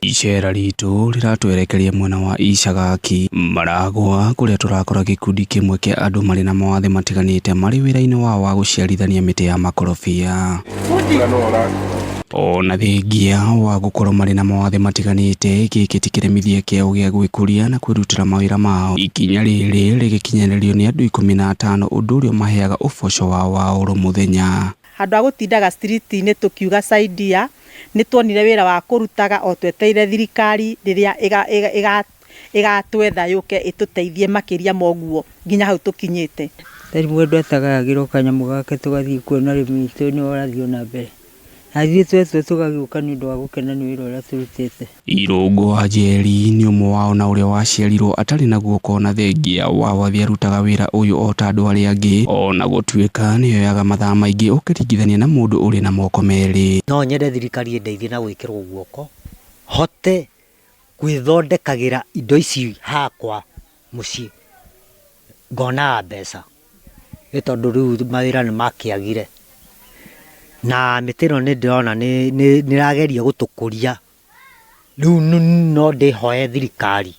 Icera ritu riratwerekeria mwena wa Ichagaki, Maragua, kuria turakora gikundi kimwe kia andu mari na mawathe matiganite mari wira-ini wa guciarithania miti ya makorobia. Ona thengia wa gukorwo mari na mawathe matiganite, giki ti kiremithia kiao gia gwikuria na kwirutira mawira mao. Ikinya riri rigikinyanirio ni andu 15 undu uria maheaga uboco wa oro muthenya. Handu agutindaga street-ini tukiuga saidia nitwonire wira wa kurutaga o tweteire thirikari riria igatwetha yuke ituteithie makiria moguo nginya hau tukinyite. Tari mwendu atagagirwo kanyamu gake tugathii kuona rimi itu ni orathio na mbere. Athitwe tugagiuka ni ndu wa gukena ni wira uria turutite. Irungu wa Njeri ni umwe wao na uria waciarirwo atari na guoko na thengia wa Wathe arutaga wira uyu o ta andu aria angi, ona gutuika ni yoyaga mathaa maingi ukiringithania na mundu uri na moko meri. No nyende thirikari ndeithie na gwikirwo guoko hote gwithondekagira indo ici hakwa mucii ngona mbeca gitondu riu mawira ni makiagire na mitino ni ndirona ni rageria gutukuria riu no ndihoe thirikari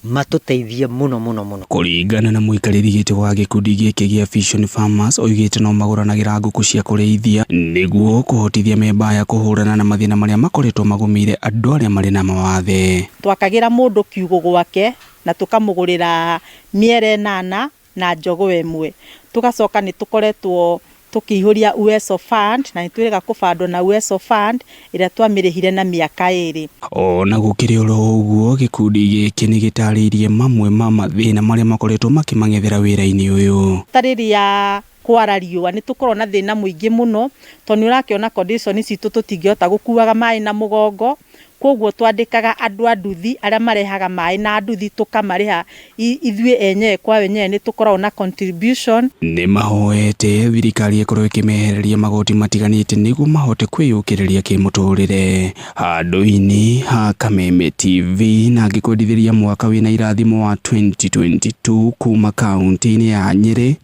matuteithie muno. Kuringana na muikariri giti wa gikundi giki gia Vision Farmers oigite no maguranagira nguku cia kurithia niguo kuhotithia memba ya kuhurana na mathina maria makoretwo magumire andu aria mari na mawathe. Twakagira mundu kiugo gwake na tukamugurira miere 8 na njogo emwe, tugacoka ni tukoretwo tukihuria USO fund na nitwirega kubandwo na USO fund ira twamirihire na miaka 2. Ona gukiri oro uguo gikundi giki ni gitaririe mamwe ma mathina maria makoretwo makimangethera wira-ini uyu. Tariria kwara riua ni tukorwo na thina muingi muno toni urakiona condition citu tutingihota gukuaga mai na mugongo, koguo twandikaga andu anduthi aria marehaga mai na anduthi tukamariha ithuĩ enyewe kwa wenyewe ni tukorwo na contribution. Ni mahoete thirikari ikorwo ikimehereria magoti matiganite niguo mahote kwiyukiriria kimuturire. Handu-ini ha Kameme TV na ngikundithiria mwaka wina irathimo wa 2022 kuma kaunti-ini ya Nyeri,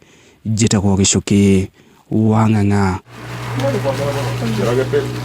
njitagwo Gicuki wa Ng'ang'a.